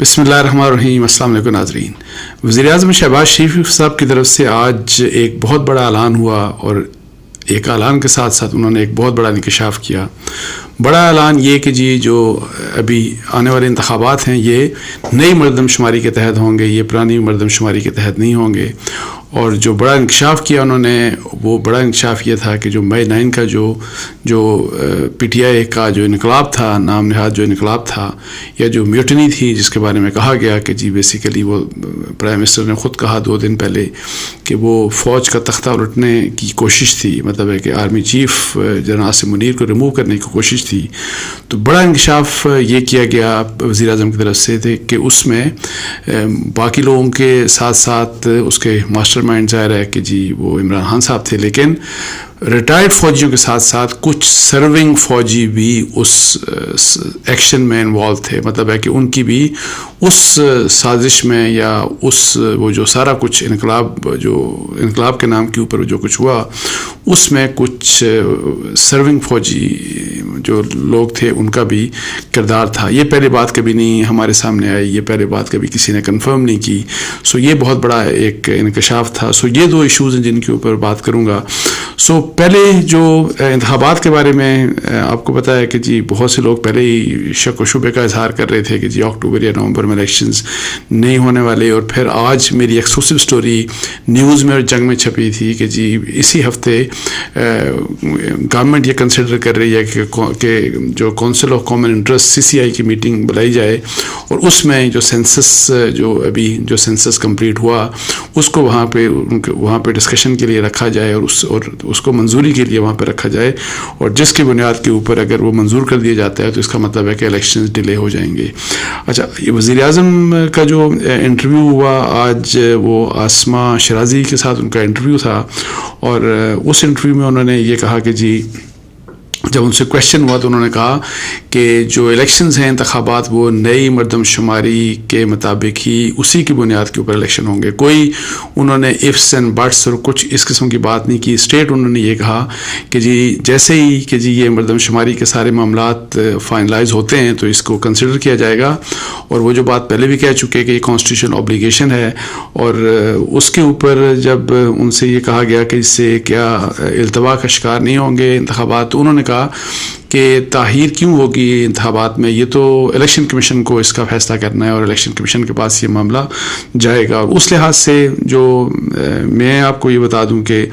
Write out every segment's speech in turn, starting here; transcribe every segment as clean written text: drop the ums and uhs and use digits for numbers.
بسم اللہ الرحمن الرحیم. السلام علیکم ناظرین. وزیر اعظم شہباز شریف صاحب کی طرف سے آج ایک بہت بڑا اعلان ہوا اور ایک اعلان کے ساتھ ساتھ انہوں نے ایک بہت بڑا انکشاف کیا. بڑا اعلان یہ کہ جی جو ابھی آنے والے انتخابات ہیں یہ نئی مردم شماری کے تحت ہوں گے, یہ پرانی مردم شماری کے تحت نہیں ہوں گے. اور جو بڑا انکشاف کیا انہوں نے, وہ بڑا انکشاف یہ تھا کہ جو مئی 9 کا جو پی ٹی آئی کا جو انقلاب تھا, نام نہاد جو انقلاب تھا یا جو میوٹنی تھی جس کے بارے میں کہا گیا کہ جی بیسیکلی وہ پرائم منسٹر نے خود کہا 2 دن پہلے کہ وہ فوج کا تختہ الٹنے کی کوشش تھی, مطلب ہے کہ army chief general Asim Munir کو ریموو کرنے کی کوشش تھی. تو بڑا انکشاف یہ کیا گیا وزیر اعظم کی طرف سے تھے کہ اس میں باقی لوگوں کے ساتھ ساتھ اس کے ماسٹر مائنڈ ظاہر ہے کہ جی وہ عمران خان صاحب تھے, لیکن ریٹائرڈ فوجیوں کے ساتھ ساتھ کچھ سرونگ فوجی بھی اس ایکشن میں انوالو تھے. مطلب ہے کہ ان کی بھی اس سازش میں یا اس وہ جو سارا کچھ انقلاب کے نام کے اوپر جو کچھ ہوا اس میں کچھ سرونگ فوجی جو لوگ تھے ان کا بھی کردار تھا. یہ پہلے بات کبھی نہیں ہمارے سامنے آئی, یہ پہلے بات کبھی کسی نے کنفرم نہیں کی. سو یہ بہت بڑا ایک انکشاف تھا. سو یہ 2 ایشوز ہیں جن کے اوپر بات کروں گا. سو پہلے جو انتخابات کے بارے میں آپ کو پتہ ہے کہ جی بہت سے لوگ پہلے ہی شک و شبے کا اظہار کر رہے تھے کہ جی اکتوبر یا نومبر میں الیکشنز نہیں ہونے والے. اور پھر آج میری ایکسکلوسیو سٹوری نیوز میں اور جنگ میں چھپی تھی کہ جی اسی ہفتے گورنمنٹ یہ کنسیڈر کر رہی ہے کہ جو council of common interest CCI کی میٹنگ بلائی جائے اور اس میں جو سینسس جو سینسس کمپلیٹ ہوا اس کو وہاں پہ ڈسکشن کے لیے رکھا جائے اور اس کو منظوری کے لیے وہاں پہ رکھا جائے, اور جس کی بنیاد کے اوپر اگر وہ منظور کر دیا جاتا ہے تو اس کا مطلب ہے کہ الیکشنز ڈیلے ہو جائیں گے. اچھا, وزیر اعظم کا جو انٹرویو ہوا آج وہ آسما شرازی کے ساتھ ان کا انٹرویو تھا, اور اس انٹرویو میں انہوں نے یہ کہا کہ جی جب ان سے کویشچن ہوا تو انہوں نے کہا کہ جو الیکشنز ہیں انتخابات وہ نئی مردم شماری کے مطابق ہی اسی کی بنیاد کے اوپر الیکشن ہوں گے. کوئی انہوں نے ifs and buts اور کچھ اس قسم کی بات نہیں کی. اسٹریٹ انہوں نے یہ کہا کہ جی جیسے ہی کہ جی یہ مردم شماری کے سارے معاملات فائنلائز ہوتے ہیں تو اس کو کنسیڈر کیا جائے گا, اور وہ جو بات پہلے بھی کہہ چکے کہ یہ کانسٹیٹیوشنل اوبلیگیشن ہے. اور اس کے اوپر جب ان سے یہ کہا گیا کہ اس سے کیا التوا کا شکار نہیں ہوں گے انتخابات, تو انہوں نے کہا کہ تاخیر کیوں ہوگی انتخابات میں, یہ تو الیکشن کمیشن کو اس کا فیصلہ کرنا ہے اور الیکشن کمیشن کے پاس یہ معاملہ جائے گا. اور اس لحاظ سے جو میں آپ کو یہ بتا دوں کہ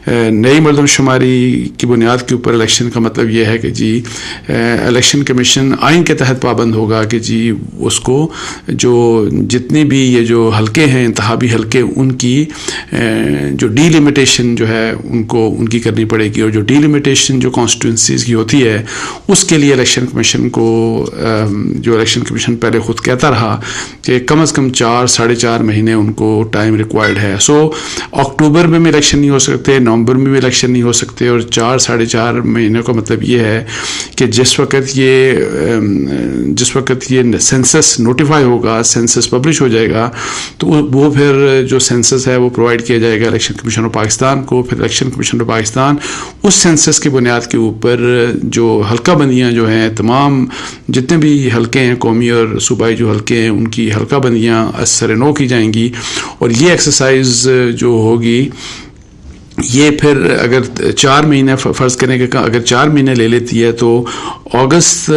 نئی مردم شماری کی بنیاد کے اوپر الیکشن کا مطلب یہ ہے کہ جی الیکشن کمیشن آئین کے تحت پابند ہوگا کہ جی اس کو جو جتنی بھی یہ جو حلقے ہیں انتخابی حلقے ان کی جو ڈی لمیٹیشن جو ہے ان کی کرنی پڑے گی, اور جو ڈی لمیٹیشن جو کانسٹیٹوئنسیز کی ہوتی ہے اس کے لیے الیکشن کمیشن کو جو الیکشن کمیشن پہلے خود کہتا رہا کہ کم از کم 4-4.5 مہینے ان کو ٹائم ریکوائرڈ ہے. سو اکتوبر میں بھی الیکشن نہیں ہو سکتے, نومبر میں بھی الیکشن نہیں ہو سکتے, اور 4-4.5 مہینے کا مطلب یہ ہے کہ جس وقت یہ سینسس نوٹیفائی ہوگا, سینسس پبلش ہو جائے گا, تو وہ پھر جو سینسس ہے وہ پرووائڈ کیا جائے گا الیکشن کمیشن آف پاکستان کو. پھر الیکشن کمیشن آف پاکستان اس سینسس کی بنیاد کے اوپر جو حلقہ بندیاں جو ہیں تمام جتنے بھی حلقے ہیں قومی اور صوبائی جو حلقے ہیں ان کی حلقہ بندیاں از سر نو کی جائیں گی. اور یہ ایکسرسائز جو ہوگی یہ پھر اگر 4 مہینے فرض کریں کہ اگر 4 مہینے لے لیتی ہے تو اگست,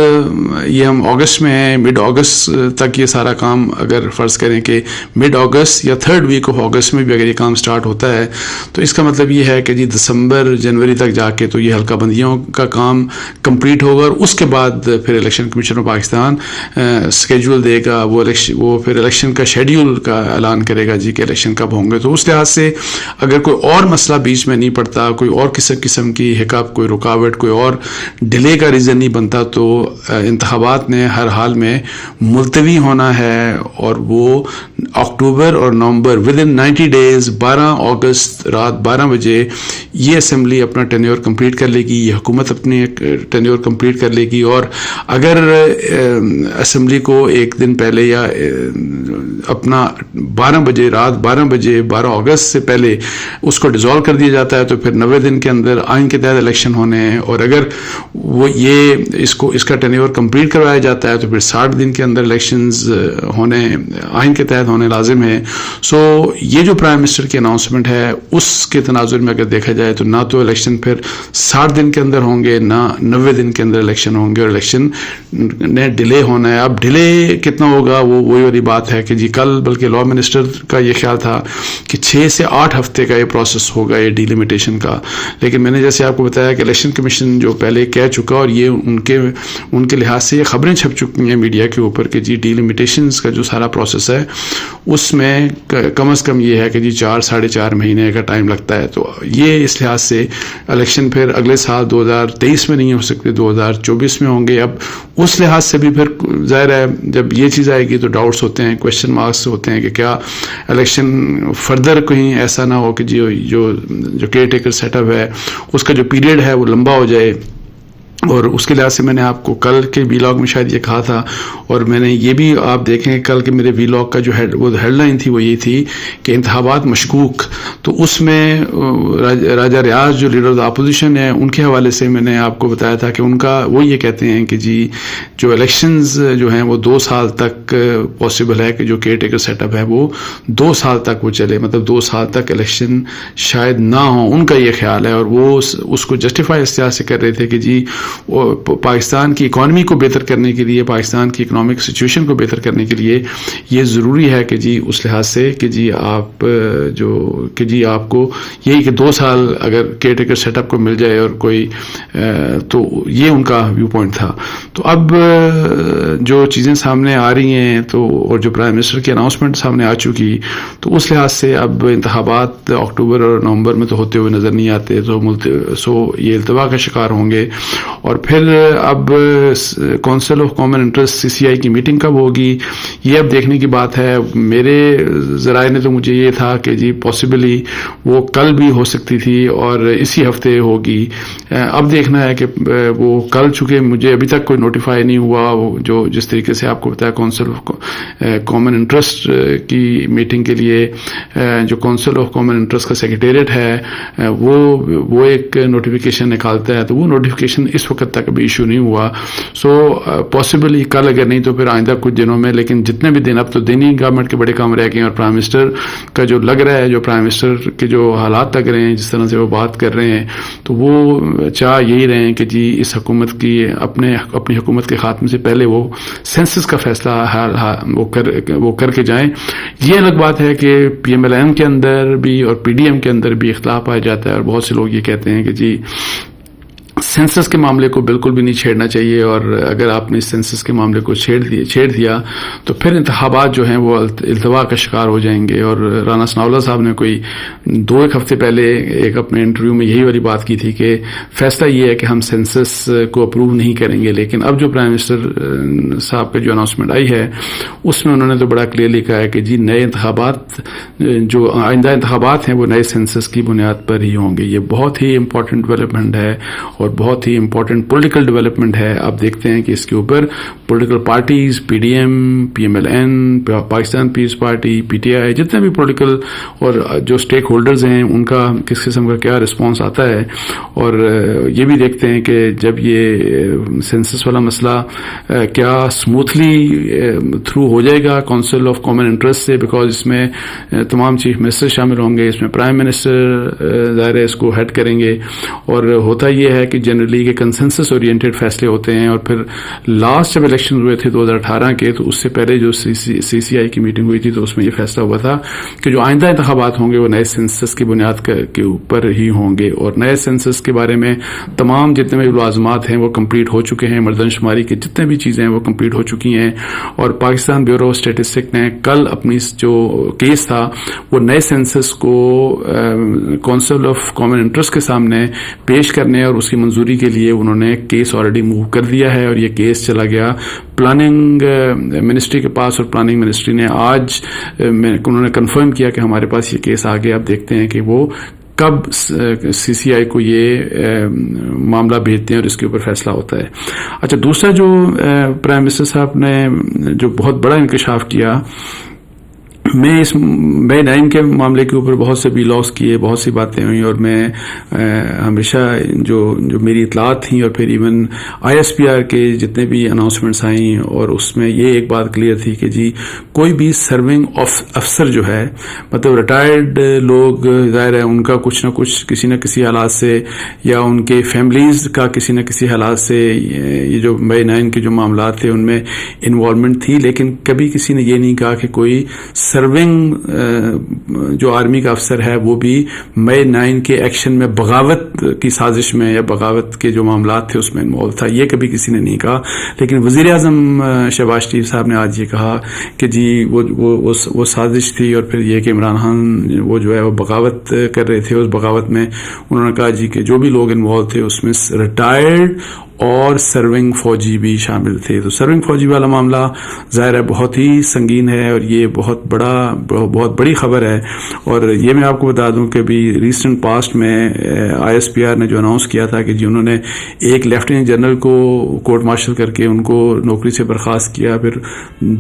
یہ ہم اگست میں ہیں, مڈ اگست تک یہ سارا کام اگر فرض کریں کہ مڈ اگست یا 3rd ویک آف اگست میں بھی اگر یہ کام سٹارٹ ہوتا ہے تو اس کا مطلب یہ ہے کہ جی دسمبر جنوری تک جا کے تو یہ حلقہ بندیوں کا کام کمپلیٹ ہوگا, اور اس کے بعد پھر election commission of Pakistan schedule دے گا, وہ پھر الیکشن کا شیڈیول کا اعلان کرے گا جی کہ الیکشن کب ہوں گے. تو اس لحاظ سے اگر کوئی اور مسئلہ بیچ میں نہیں پڑتا, کوئی اور قسم کی ہکپ, کوئی رکاوٹ, کوئی اور ڈیلے کا ریزن نہیں بنتا, تو انتخابات نے ہر حال میں ملتوی ہونا ہے. اور وہ اکتوبر اور نومبر ودن 90 days 12 اگست رات 12 بجے یہ اسمبلی اپنا ٹینیور کمپلیٹ کر لے گی, یہ حکومت اپنی ٹینیور کمپلیٹ کر لے گی. اور اگر اسمبلی کو ایک دن پہلے یا اپنا 12 بجے رات 12 بجے 12 اگست سے پہلے اس کو ڈیزالو کر دیا جاتا ہے تو پھر 90 دن کے اندر آئین کے تحت الیکشن ہونے ہیں، اور اگر وہ اس کا ٹینیور کمپلیٹ کروایا جاتا ہے تو پھر 60 دن کے اندر الیکشنز ہونے آئین کے تحت ہونے لازم ہے. سو یہ جو پرائم منسٹر کی اناؤنسمنٹ ہے اس کے تناظر میں اگر دیکھا جائے تو نہ تو الیکشن پھر 60 دن کے اندر ہوں گے، نہ 90 دن کے اندر الیکشن ہوں گے، اور الیکشن نے ڈیلے ہونا ہے. اب ڈیلے کتنا ہوگا وہی والی بات ہے کہ جی کل بلکہ لا منسٹر کا یہ خیال تھا کہ 6 سے 8 ہفتے کا یہ پروسیس ہوگا یہ ڈیلیمیٹیشن کا، لیکن میں نے جیسے آپ کو بتایا کہ الیکشن کمیشن جو پہلے کہہ چکا، اور یہ ان کے لحاظ سے یہ خبریں چھپ چکی ہیں میڈیا کے اوپر کہ جی ڈیلیمیٹیشنز کا جو سارا پروسیس ہے اس میں کم از کم یہ ہے کہ جی 4-4.5 مہینے کا ٹائم لگتا ہے. تو یہ اس لحاظ سے الیکشن پھر اگلے سال 2023 میں نہیں ہو سکتے، 2024 میں ہوں گے. اب اس لحاظ سے بھی پھر ظاہر ہے جب یہ چیز آئے گی تو ڈاؤٹس ہوتے ہیں، کویشچن مارکس ہوتے ہیں کہ کیا الیکشن فردر کہیں ایسا نہ ہو کہ جی جو کیئر ٹیکر سیٹ اپ ہے اس کا جو پیریڈ ہے وہ لمبا ہو جائے. اور اس کے لحاظ سے میں نے آپ کو کل کے وی لاگ میں شاید یہ کہا تھا، اور میں نے یہ بھی آپ دیکھیں کل کے میرے وی لاگ کا جو ہیڈ لائن تھی وہ یہ تھی کہ انتخابات مشکوک. تو اس میں راجہ ریاض جو لیڈر آف دا اپوزیشن ہے ان کے حوالے سے میں نے آپ کو بتایا تھا کہ ان کا وہ یہ کہتے ہیں کہ جی جو الیکشنز جو ہیں وہ 2 سال تک پاسبل ہے کہ جو کیئر ٹیکر سیٹ اپ ہے وہ 2 سال تک وہ چلے، مطلب 2 سال تک الیکشن شاید نہ ہوں، ان کا یہ خیال ہے. اور وہ اس کو جسٹیفائی اس طرح سے کر رہے تھے کہ جی پاکستان کی اکانومی کو بہتر کرنے کے لیے، پاکستان کی اکنامک سچویشن کو بہتر کرنے کے لیے یہ ضروری ہے کہ جی اس لحاظ سے کہ جی آپ کو یہی کہ 2 سال اگر کیئر ٹیکر سیٹ اپ کو مل جائے اور کوئی تو یہ ان کا ویو پوائنٹ تھا. تو اب جو چیزیں سامنے آ رہی ہیں تو اور جو پرائم منسٹر کی اناؤنسمنٹ سامنے آ چکی تو اس لحاظ سے اب انتخابات اکتوبر اور نومبر میں تو ہوتے ہوئے نظر نہیں آتے، تو یہ التوا کا شکار ہوں گے. اور پھر اب council of common interest CCI کی میٹنگ کب ہوگی یہ اب دیکھنے کی بات ہے. میرے ذرائع نے تو مجھے یہ تھا کہ جی پاسبلی وہ کل بھی ہو سکتی تھی اور اسی ہفتے ہوگی. اب دیکھنا ہے کہ وہ کل، چونکہ مجھے ابھی تک کوئی نوٹیفائی نہیں ہوا، جو جس طریقے سے آپ کو بتایا کونسل آف کامن انٹرسٹ کی میٹنگ کے لیے جو کونسل آف کامن انٹرسٹ کا سیکریٹریٹ ہے وہ ایک نوٹیفیکیشن نکالتا ہے، تو وہ نوٹیفیکیشن اس وقت تک ابھی ایشو نہیں ہوا. سو پاسبلی کل، اگر نہیں تو پھر آئندہ کچھ دنوں میں. لیکن جتنے بھی دن، اب تو دن ہی گورنمنٹ کے بڑے کام رہ گئے ہیں، اور پرائم منسٹر کا جو لگ رہا ہے، جو پرائم منسٹر کے جو حالات لگ رہے ہیں، جس طرح سے وہ بات کر رہے ہیں، تو وہ چاہ یہی رہے ہیں کہ جی اس حکومت کی اپنی حکومت کے خاتمے سے پہلے وہ سینسس کا فیصلہ وہ کر کے جائیں. یہ الگ بات ہے کہ PMLN کے اندر بھی اور PDM کے اندر بھی اختلاف پایا جاتا ہے، اور بہت سے لوگ یہ کہتے ہیں کہ جی سینسس کے معاملے کو بالکل بھی نہیں چھیڑنا چاہیے، اور اگر آپ نے سینسس کے معاملے کو چھیڑ دیا تو پھر انتخابات جو ہیں وہ التوا کا شکار ہو جائیں گے. اور رانا ثناءاللہ صاحب نے کوئی 2-1 ہفتے پہلے ایک اپنے انٹرویو میں یہی والی بات کی تھی کہ فیصلہ یہ ہے کہ ہم سینسس کو اپروو نہیں کریں گے. لیکن اب جو پرائم منسٹر صاحب کا جو اناؤنسمنٹ آئی ہے اس میں انہوں نے تو بڑا کلیئرلی کہا ہے کہ جی نئے انتخابات، جو آئندہ انتخابات ہیں وہ نئے سینسس کی بنیاد پر ہی ہوں گے. یہ بہت ہی امپورٹنٹ ڈیولپمنٹ ہے اور بہت ہی امپورٹنٹ پولیٹیکل ڈیولپمنٹ ہے. آپ دیکھتے ہیں کہ اس کے اوپر political parties, PDM، PMLN، Pakistan Peace Party, PTI، جتنے بھی پولیٹیکل اور جو اسٹیک ہولڈرز ہیں ان کا کس قسم کا کیا رسپانس آتا ہے. اور یہ بھی دیکھتے ہیں کہ جب یہ سینسس والا مسئلہ کیا اسموتھلی تھرو ہو جائے گا کونسل آف کامن انٹرسٹ سے، بیکاز اس میں تمام چیف منسٹر شامل ہوں گے، اس میں پرائم منسٹر ظاہر ہے اس کو ہیڈ کریں گے. اور ہوتا یہ ہے کہ جنرلی کے کنسنسس اورینٹڈ فیصلے ہوتے ہیں. اور پھر لاسٹ جب الیکشن ہوئے تھے 2018 کے، تو اس سے پہلے جو CCI کی میٹنگ ہوئی تھی تو اس میں یہ فیصلہ ہوا تھا کہ جو آئندہ انتخابات ہوں گے وہ نئے سینسس کی بنیاد کے اوپر ہی ہوں گے. اور نئے سینسس کے بارے میں تمام جتنے بھی ملازمات ہیں وہ کمپلیٹ ہو چکے ہیں، مردم شماری کی جتنے بھی چیزیں ہیں وہ کمپلیٹ ہو چکی ہیں. اور پاکستان بیورو آف اسٹیٹسٹک نے کل اپنی جو کیس تھا وہ نئے سینسس کو کونسل آف کامن انٹرسٹ کے سامنے پیش کرنے اور اس کی منظوری کے لیے انہوں نے کیس آلریڈی موو کر دیا ہے. اور یہ کیس چلا گیا پلاننگ منسٹری کے پاس، اور پلاننگ منسٹری نے آج انہوں نے کنفرم کیا کہ ہمارے پاس یہ کیس آ گیا. اب دیکھتے ہیں کہ وہ کب CCI کو یہ معاملہ بھیجتے ہیں اور اس کے اوپر فیصلہ ہوتا ہے. اچھا، دوسرا جو پرائم منسٹر صاحب نے جو بہت بڑا انکشاف کیا میں اس مئی 9 کے معاملے کے اوپر بہت سے ولاگس کیے، بہت سی باتیں ہوئیں، اور میں ہمیشہ جو میری اطلاعات تھیں، اور پھر ایون ISPR کے جتنے بھی اناؤنسمنٹس آئیں، اور اس میں یہ ایک بات کلیئر تھی کہ جی کوئی بھی سرونگ افسر جو ہے، مطلب ریٹائرڈ لوگ، ظاہر ہے ان کا کچھ نہ کچھ کسی نہ کسی حالات سے، یا ان کے فیملیز کا کسی نہ کسی حالات سے یہ جو مئی 9 کے جو معاملات تھے ان میں انوالومنٹ تھی، لیکن کبھی کسی نے یہ نہیں کہا کہ کوئی سرونگ جو آرمی کا افسر ہے وہ بھی مئی 9 کے ایکشن میں بغاوت کی سازش میں یا بغاوت کے جو معاملات تھے اس میں انوالو تھا، یہ کبھی کسی نے نہیں کہا. لیکن وزیر اعظم شہباز شریف صاحب نے آج یہ کہا کہ جی وہ سازش تھی، اور پھر یہ کہ عمران خان وہ جو ہے وہ بغاوت کر رہے تھے. اس بغاوت میں انہوں نے کہا جی کہ جو بھی لوگ انوالو تھے اس میں ریٹائرڈ اور سرونگ فوجی بھی شامل تھے. تو سرونگ فوجی والا معاملہ ظاہر ہے بہت ہی سنگین ہے، اور یہ بہت بڑی خبر ہے. اور یہ میں آپ کو بتا دوں کہ ابھی ریسنٹ پاسٹ میں ISPR نے جو اناؤنس کیا تھا کہ جی انہوں نے ایک لیفٹیننٹ جنرل کو کورٹ مارشل کر کے ان کو نوکری سے برخاست کیا، پھر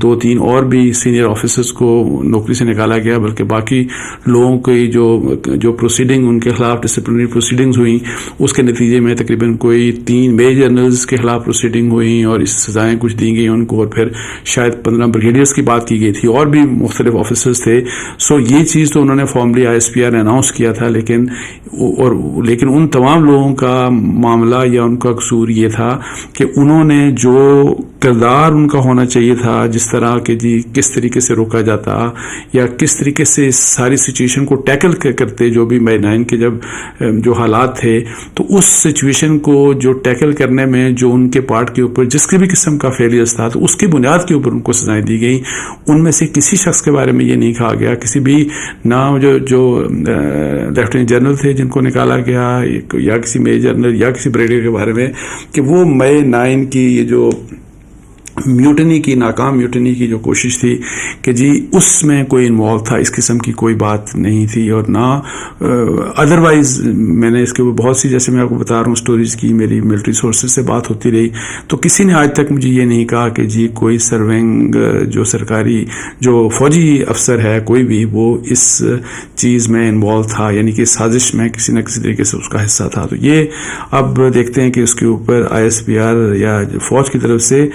2-3 اور بھی سینئر آفیسرز کو نوکری سے نکالا گیا، بلکہ باقی لوگوں کی جو پروسیڈنگ ان کے خلاف ڈسپلنری پروسیڈنگز ہوئیں اس کے نتیجے میں تقریباً کوئی 3 میجر جنرلز کے خلاف پروسیڈنگ ہوئی، اور اس سزائیں کچھ دی گئی ان کو، اور پھر شاید 15 بریگیڈیئرز کی بات کی گئی تھی، اور بھی مختلف آفیسرز تھے. سو یہ چیز تو انہوں نے فارملی ISPR نے اناؤنس کیا تھا، لیکن ان تمام لوگوں کا معاملہ یا ان کا قصور یہ تھا کہ انہوں نے جو کردار ان کا ہونا چاہیے تھا، جس طرح کہ جی کس طریقے سے روکا جاتا یا کس طریقے سے اس ساری سچویشن کو ٹیکل کرتے، جو بھی مئی 9 کے جب جو حالات تھے، تو اس سچویشن کو جو ٹیکل کرنے میں جو ان کے پارٹ کے اوپر جس کی بھی قسم کا فیلیئرز تھا، تو اس کی بنیاد کے اوپر ان کو سزائیں دی گئی. ان میں سے کسی شخص کے بارے میں یہ نہیں کہا گیا، کسی بھی نہ جو لیفٹیننٹ جنرل تھے جن کو نکالا گیا، یا کسی میجر جنرل یا کسی بریگیڈیئر کے بارے میں، کہ وہ مئی 9 کی یہ جو ناکام میوٹنی کی جو کوشش تھی کہ جی اس میں کوئی انوالو تھا، اس قسم کی کوئی بات نہیں تھی. اور نہ ادروائز میں نے اس کے اوپر بہت سی، جیسے میں آپ کو بتا رہا ہوں، سٹوریز کی، میری ملٹری سورسز سے بات ہوتی رہی، تو کسی نے آج تک مجھے یہ نہیں کہا کہ جی کوئی سرونگ جو سرکاری جو فوجی افسر ہے کوئی بھی، وہ اس چیز میں انوالو تھا، یعنی کہ سازش میں کسی نہ کسی طریقے سے اس کا حصہ تھا. تو یہ اب دیکھتے ہیں کہ اس کے اوپر ISPR یا فوج کی طرف سے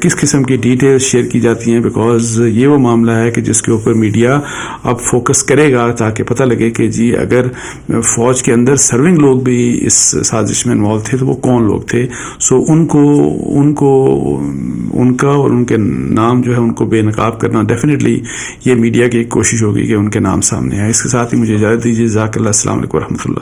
کس قسم کی ڈیٹیلز شیئر کی جاتی ہیں، بیکاز یہ وہ معاملہ ہے کہ جس کے اوپر میڈیا اب فوکس کرے گا، تاکہ پتہ لگے کہ جی اگر فوج کے اندر سرونگ لوگ بھی اس سازش میں انوالو تھے تو وہ کون لوگ تھے. سو ان کا اور ان کے نام جو ہے ان کو بے نقاب کرنا ڈیفینیٹلی یہ میڈیا کی ایک کوشش ہوگی کہ ان کے نام سامنے آئے. اس کے ساتھ ہی مجھے اجازت دیجیے. جزاک اللہ. السلام علیکم ورحمۃ اللہ.